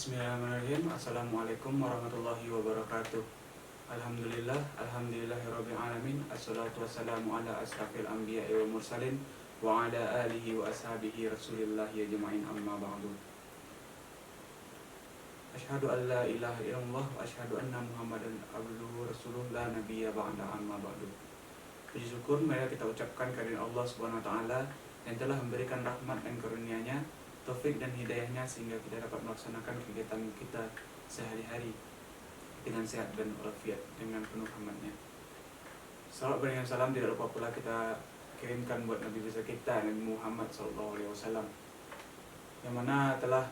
Bismillahirrahmanirrahim. Assalamualaikum warahmatullahi wabarakatuh. Alhamdulillah, alhamdulillahirabbil alamin. Assalatu wassalamu ala asrafil anbiya'i wal mursalin wa ala alihi wa ashabihi rasulillahi ajma'in, amma ba'du. Asyhadu an la ilaha illallah wa asyhadu anna Muhammadan abduhu rasuluh la nabiyya ba'da, amma ba'du. Puji syukur marilah kita ucapkan kehadirat Allah Subhanahu wa taala yang telah memberikan rahmat dan karunia-Nya, taufik dan hidayahnya sehingga kita dapat melaksanakan kegiatan kita sehari-hari dengan sehat dan walafiat dengan penuh rahmatnya. Salawat berikan salam tidak lupa pula kita kirimkan buat Nabi besar kita Nabi Muhammad SAW, yang mana telah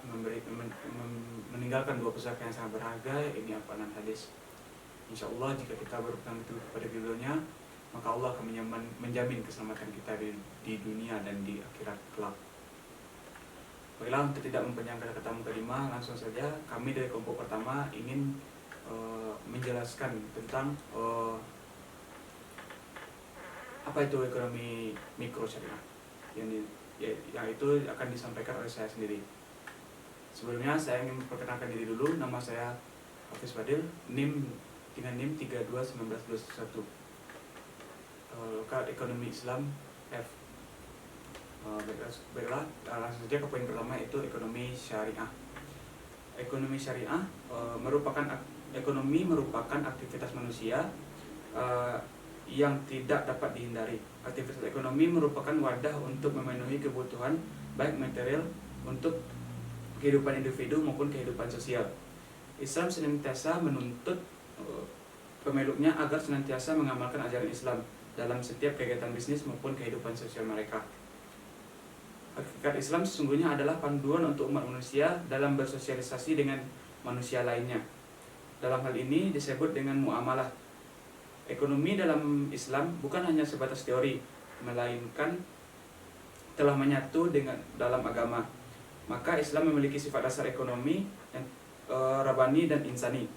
meninggalkan dua pusaka yang sangat berharga, ini Al-Quran dan hadis. InsyaAllah jika kita berpegang teguh kepada keduanya, maka Allah akan menjamin keselamatan kita di dunia dan di akhirat kelak. Baiklah, untuk tidak mempanjangkan kata mukadimah, langsung saja kami dari kelompok pertama ingin menjelaskan tentang apa itu ekonomi mikro syariah yang itu akan disampaikan oleh saya sendiri. Sebelumnya saya ingin memperkenalkan diri dulu. Nama saya Hafiz Fadil, dengan NIM 321921, lokal ekonomi Islam F. Baiklah, langsung saja ke poin pertama, itu ekonomi syariah. Ekonomi syariah merupakan aktivitas manusia yang tidak dapat dihindari. Aktivitas ekonomi merupakan wadah untuk memenuhi kebutuhan baik material untuk kehidupan individu maupun kehidupan sosial. Islam senantiasa menuntut pemeluknya agar senantiasa mengamalkan ajaran Islam dalam setiap kegiatan bisnis maupun kehidupan sosial mereka. Hakikat Islam sesungguhnya adalah panduan untuk umat manusia dalam bersosialisasi dengan manusia lainnya. Dalam hal ini disebut dengan muamalah. Ekonomi dalam Islam bukan hanya sebatas teori, melainkan telah menyatu dalam agama. Maka Islam memiliki sifat dasar ekonomi yang rabani dan insani.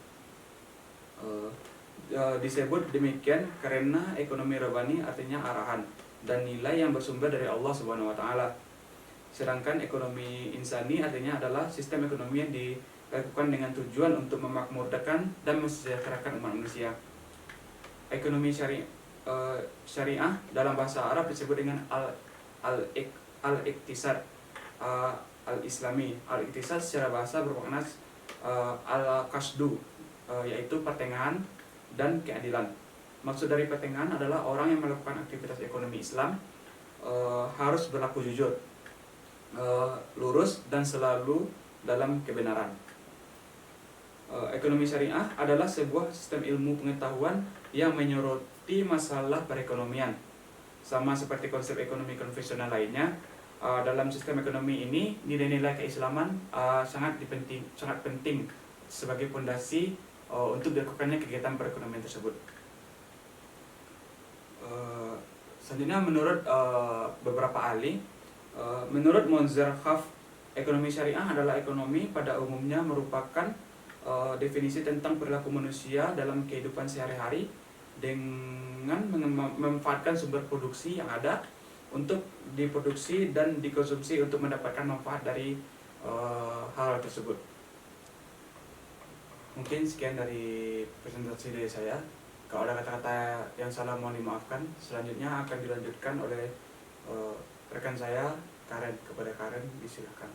Disebut demikian karena ekonomi rabani artinya arahan dan nilai yang bersumber dari Allah Subhanahu wa taala. Sedangkan ekonomi insani artinya adalah sistem ekonomi yang dilakukan dengan tujuan untuk memakmurkan dan mensejahterakan umat manusia. Ekonomi syariah dalam bahasa Arab disebut dengan al-iqtisad al-islami. Al-iqtisad secara bahasa bermakna al-qasdu, yaitu pertengahan dan keadilan. Maksud dari pertengahan adalah orang yang melakukan aktivitas ekonomi Islam harus berlaku jujur, lurus, dan selalu dalam kebenaran. Ekonomi syariah adalah sebuah sistem ilmu pengetahuan yang menyoroti masalah perekonomian. Sama seperti konsep ekonomi konvensional lainnya, dalam sistem ekonomi ini nilai-nilai keislaman sangat penting sebagai fondasi untuk dilakukannya kegiatan perekonomian tersebut. Selanjutnya, menurut beberapa ahli, menurut Monzer Khaff, ekonomi syariah adalah ekonomi pada umumnya merupakan definisi tentang perilaku manusia dalam kehidupan sehari-hari dengan memanfaatkan sumber produksi yang ada untuk diproduksi dan dikonsumsi untuk mendapatkan manfaat dari hal tersebut. Mungkin sekian dari presentasi dari saya. Kalau ada kata-kata yang salah mohon dimaafkan. Selanjutnya akan dilanjutkan oleh rekan saya Karen. Kepada Karen, disilakan.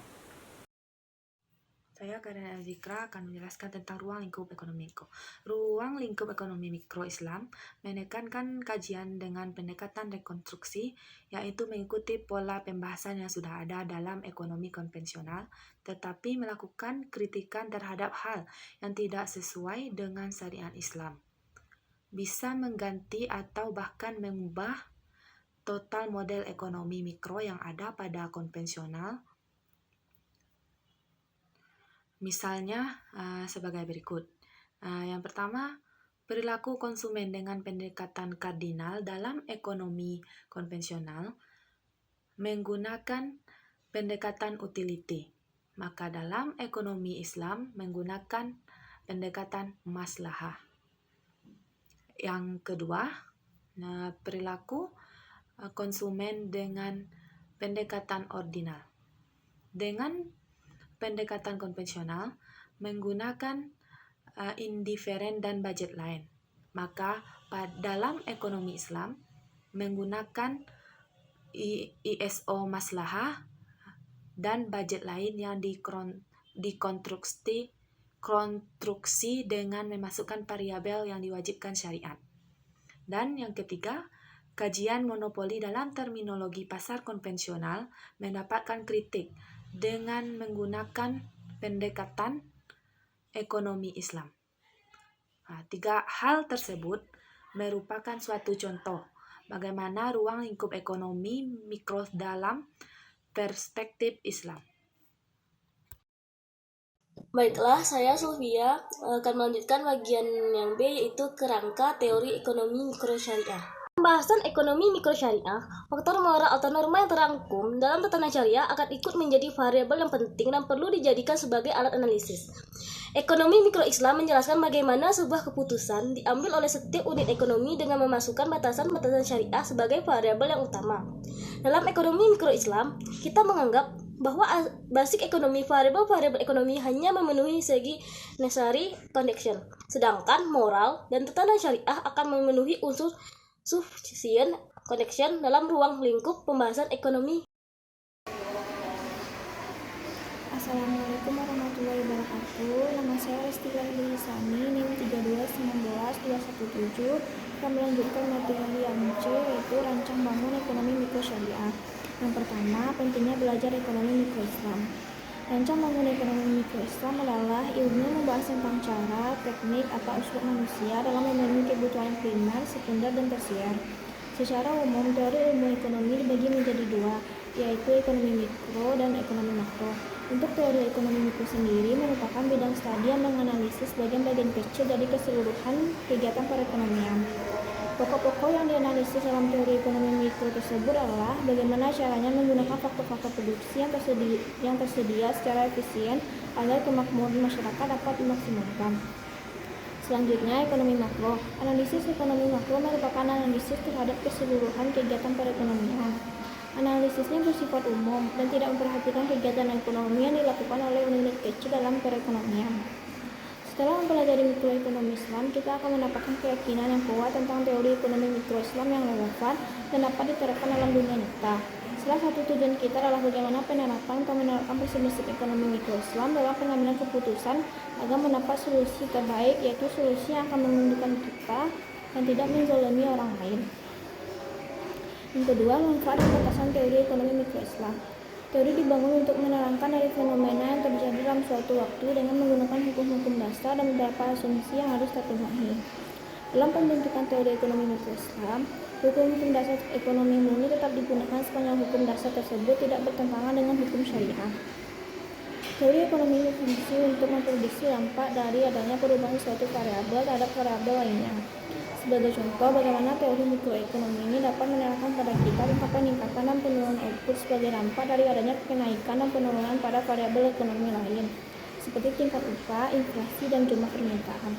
Saya Karen Azikra akan menjelaskan tentang ruang lingkup ekonomi mikro. Ruang lingkup ekonomi mikro Islam menekankan kajian dengan pendekatan rekonstruksi, yaitu mengikuti pola pembahasan yang sudah ada dalam ekonomi konvensional, tetapi melakukan kritikan terhadap hal yang tidak sesuai dengan syariat Islam. Bisa mengganti atau bahkan mengubah total model ekonomi mikro yang ada pada konvensional. Misalnya sebagai berikut. Yang pertama, perilaku konsumen dengan pendekatan kardinal dalam ekonomi konvensional menggunakan pendekatan utility. Maka dalam ekonomi Islam menggunakan pendekatan maslahah. Yang kedua, perilaku konsumen dengan pendekatan ordinal. Dengan pendekatan konvensional, menggunakan indiferen dan budget line. Maka dalam ekonomi Islam menggunakan ISO maslahah dan budget lain yang dikonstruksi dengan memasukkan variabel yang diwajibkan syariat. Dan yang ketiga, kajian monopoli dalam terminologi pasar konvensional mendapatkan kritik dengan menggunakan pendekatan ekonomi Islam. Tiga hal tersebut merupakan suatu contoh bagaimana ruang lingkup ekonomi mikro dalam perspektif Islam. Baiklah, saya Sylvia akan melanjutkan bagian yang B, yaitu kerangka teori ekonomi mikro syariah. Pembahasan ekonomi mikro syariah, faktor moral atau norma yang terangkum dalam tatanan syariah akan ikut menjadi variabel yang penting dan perlu dijadikan sebagai alat analisis. Ekonomi mikro Islam menjelaskan bagaimana sebuah keputusan diambil oleh setiap unit ekonomi dengan memasukkan batasan-batasan syariah sebagai variabel yang utama. Dalam ekonomi mikro Islam, kita menganggap bahwa basic ekonomi, variabel-variabel ekonomi hanya memenuhi segi necessary condition, sedangkan moral dan tatanan syariah akan memenuhi unsur sufficient condition dalam ruang lingkup pembahasan ekonomi. Assalamualaikum warahmatullahi wabarakatuh. Nama saya Resti Lisani, NIM 3219217. Akan melanjutkan materi yang C, yaitu rancang bangun ekonomi mikro syariah. Yang pertama, pentingnya belajar ekonomi mikro Islam. Rancang bangun ekonomi mikro Islam adalah ilmu membahas tentang cara, teknik, atau unsur manusia dalam memenuhi kebutuhan primer, sekunder, dan tersier. Secara umum, teori ilmu ekonomi dibagi menjadi dua, yaitu ekonomi mikro dan ekonomi makro. Untuk teori ekonomi mikro sendiri merupakan bidang studi yang menganalisis bagian-bagian kecil dari keseluruhan kegiatan perekonomian. Pokok-pokok yang dianalisis dalam teori ekonomi mikro tersebut adalah bagaimana caranya menggunakan faktor-faktor produksi yang tersedia secara efisien agar kemakmuran masyarakat dapat dimaksimalkan. Selanjutnya, ekonomi makro. Analisis ekonomi makro merupakan analisis terhadap keseluruhan kegiatan perekonomian. Analisisnya bersifat umum dan tidak memperhatikan kegiatan ekonomi yang dilakukan oleh unit kecil dalam perekonomian. Setelah mempelajari mikroekonomi Islam, kita akan mendapatkan keyakinan yang kuat tentang teori ekonomi mikro Islam yang relevan dan dapat diterapkan dalam dunia nyata. Salah satu tujuan kita adalah bagaimana menerapkan prinsip ekonomi mikro Islam dalam pengambilan keputusan agar mendapat solusi terbaik, yaitu solusi yang akan menguntungkan kita dan tidak menzalimi orang lain. Yang kedua, manfaat dan batasan teori ekonomi mikro Islam. Teori dibangun untuk menerangkan dari fenomena yang terjadi dalam suatu waktu dengan menggunakan hukum-hukum dasar dan beberapa asumsi yang harus terpenuhi. Dalam pembentukan teori ekonomi mikro Islam, hukum-hukum dasar ekonomi murni tetap digunakan sepanjang hukum dasar tersebut tidak bertentangan dengan hukum syariah. Teori ekonomi berfungsi untuk memprediksi dampak dari adanya perubahan suatu variabel terhadap variabel lainnya. Sebagai contoh, bagaimana teori mikroekonomi ini dapat menerangkan pada kita tentang peningkatan dan penurunan output sebagai dampak dari adanya kenaikan dan penurunan pada variabel ekonomi lain, seperti tingkat upah, inflasi, dan jumlah permintaan.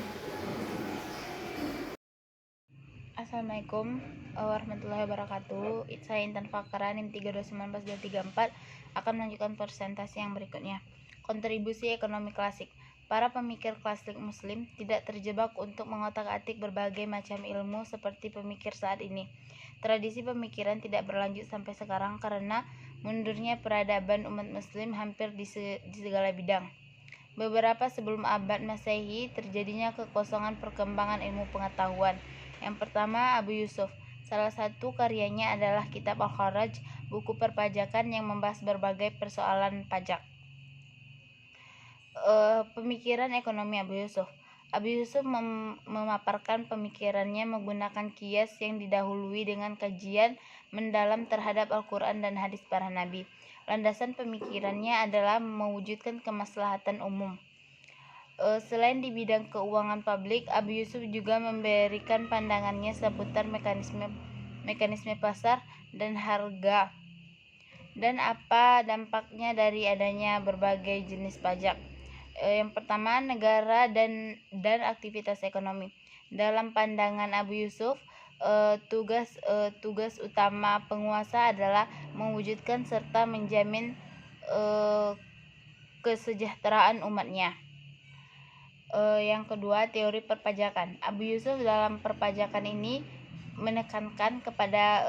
Assalamualaikum warahmatullahi wabarakatuh. Saya Intan Fakra, NIM 3219234 akan melanjutkan presentasi yang berikutnya. Kontribusi ekonomi klasik. Para pemikir klasik muslim tidak terjebak untuk mengotak-atik berbagai macam ilmu seperti pemikir saat ini. Tradisi pemikiran tidak berlanjut sampai sekarang karena mundurnya peradaban umat muslim hampir di segala bidang. Beberapa sebelum abad Masehi terjadinya kekosongan perkembangan ilmu pengetahuan. Yang pertama, Abu Yusuf. Salah satu karyanya adalah Kitab Al-Kharaj, buku perpajakan yang membahas berbagai persoalan pajak. Pemikiran ekonomi Abu Yusuf. Abu Yusuf memaparkan pemikirannya menggunakan kias yang didahului dengan kajian mendalam terhadap Al-Quran dan hadis para nabi. Landasan pemikirannya adalah mewujudkan kemaslahatan umum. Selain di bidang keuangan publik, Abu Yusuf juga memberikan pandangannya seputar mekanisme pasar dan harga dan apa dampaknya dari adanya berbagai jenis pajak. Yang pertama, negara dan aktivitas ekonomi. Dalam pandangan Abu Yusuf, tugas utama penguasa adalah mewujudkan serta menjamin kesejahteraan umatnya. Yang kedua, teori perpajakan. Abu Yusuf dalam perpajakan ini menekankan kepada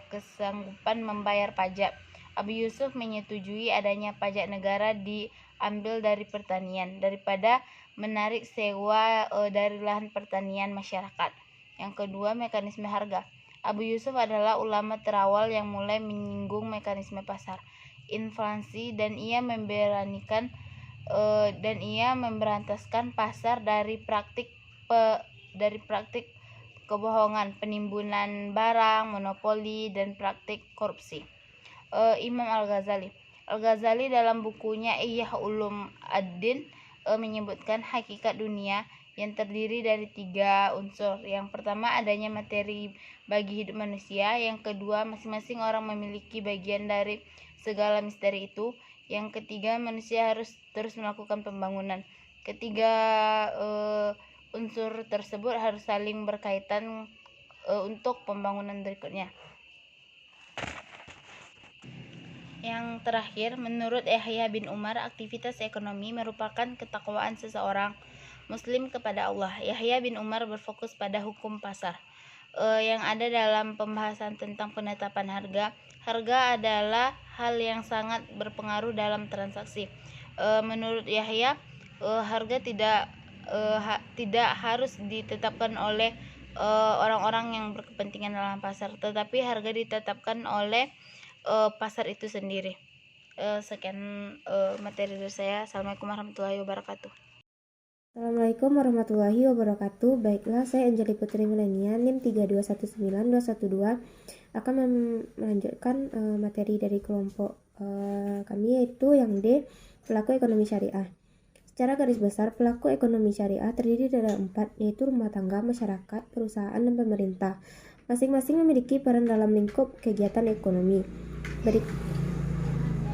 kesanggupan membayar pajak. Abu Yusuf menyetujui adanya pajak negara diambil dari pertanian daripada menarik sewa dari lahan pertanian masyarakat. Yang kedua, mekanisme harga. Abu Yusuf adalah ulama terawal yang mulai menyinggung mekanisme pasar, inflasi, dan ia memberantaskan pasar dari praktik kebohongan, penimbunan barang, monopoli, dan praktik korupsi. Imam Al-Ghazali dalam bukunya Ihya Ulum ad-Din menyebutkan hakikat dunia yang terdiri dari 3 unsur. Yang pertama, adanya materi bagi hidup manusia. Yang kedua, masing-masing orang memiliki bagian dari segala misteri itu. Yang ketiga, manusia harus terus melakukan pembangunan. Ketiga unsur tersebut harus saling berkaitan untuk pembangunan berikutnya. Yang terakhir, menurut Yahya bin Umar, aktivitas ekonomi merupakan ketakwaan seseorang Muslim kepada Allah. Yahya bin Umar berfokus pada hukum pasar yang ada dalam pembahasan tentang penetapan harga. Harga adalah hal yang sangat berpengaruh dalam transaksi. Menurut Yahya, harga tidak harus ditetapkan oleh orang-orang yang berkepentingan dalam pasar, tetapi harga ditetapkan oleh pasar itu sendiri. Sekian materi dari saya. Assalamualaikum warahmatullahi wabarakatuh. Assalamualaikum warahmatullahi wabarakatuh. Baiklah, saya Anjali Putri Milenia, NIM 3219212 akan melanjutkan materi dari kelompok kami, yaitu yang D, pelaku ekonomi syariah. Secara garis besar, pelaku ekonomi syariah terdiri dari 4, yaitu rumah tangga, masyarakat, perusahaan, dan pemerintah. Masing-masing memiliki peran dalam lingkup kegiatan ekonomi.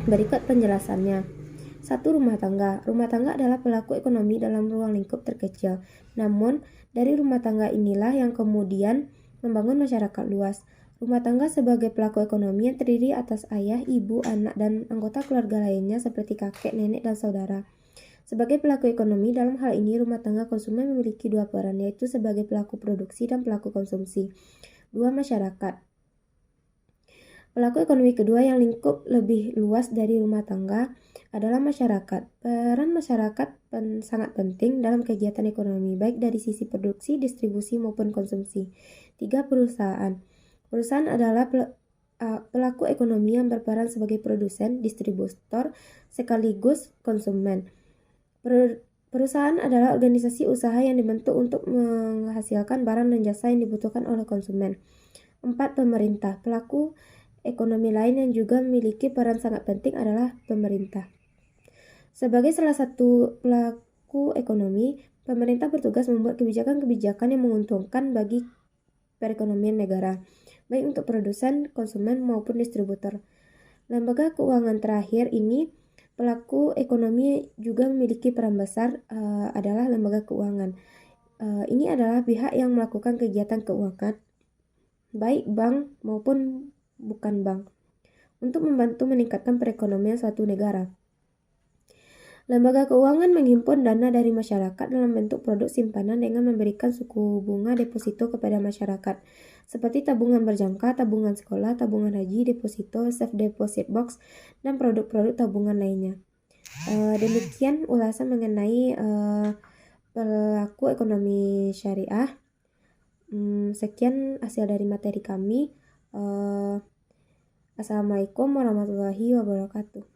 Berikut penjelasannya. 1. Rumah tangga. Rumah tangga adalah pelaku ekonomi dalam ruang lingkup terkecil. Namun, dari rumah tangga inilah yang kemudian membangun masyarakat luas. Rumah tangga sebagai pelaku ekonomi yang terdiri atas ayah, ibu, anak, dan anggota keluarga lainnya seperti kakek, nenek, dan saudara. Sebagai pelaku ekonomi, dalam hal ini rumah tangga konsumen memiliki 2 peran, yaitu sebagai pelaku produksi dan pelaku konsumsi. 2. Masyarakat. Pelaku ekonomi kedua yang lingkup lebih luas dari rumah tangga adalah masyarakat. Peran masyarakat sangat penting dalam kegiatan ekonomi, baik dari sisi produksi, distribusi, maupun konsumsi. 3. Perusahaan. Perusahaan adalah pelaku ekonomi yang berperan sebagai produsen, distributor, sekaligus konsumen. Perusahaan adalah organisasi usaha yang dibentuk untuk menghasilkan barang dan jasa yang dibutuhkan oleh konsumen. 4. Pemerintah. Pelaku ekonomi lain yang juga memiliki peran sangat penting adalah pemerintah. Sebagai salah satu pelaku ekonomi, pemerintah bertugas membuat kebijakan-kebijakan yang menguntungkan bagi perekonomian negara, baik untuk produsen, konsumen, maupun distributor. Lembaga keuangan terakhir ini, pelaku ekonomi juga memiliki peran besar adalah lembaga keuangan. Ini adalah pihak yang melakukan kegiatan keuangan, baik bank maupun bukan bank, untuk membantu meningkatkan perekonomian suatu negara. Lembaga keuangan menghimpun dana dari masyarakat dalam bentuk produk simpanan dengan memberikan suku bunga deposito kepada masyarakat, seperti tabungan berjangka, tabungan sekolah, tabungan haji, deposito, safe deposit box, dan produk-produk tabungan lainnya. Demikian ulasan mengenai pelaku ekonomi syariah. Sekian hasil dari materi kami. Assalamualaikum warahmatullahi wabarakatuh.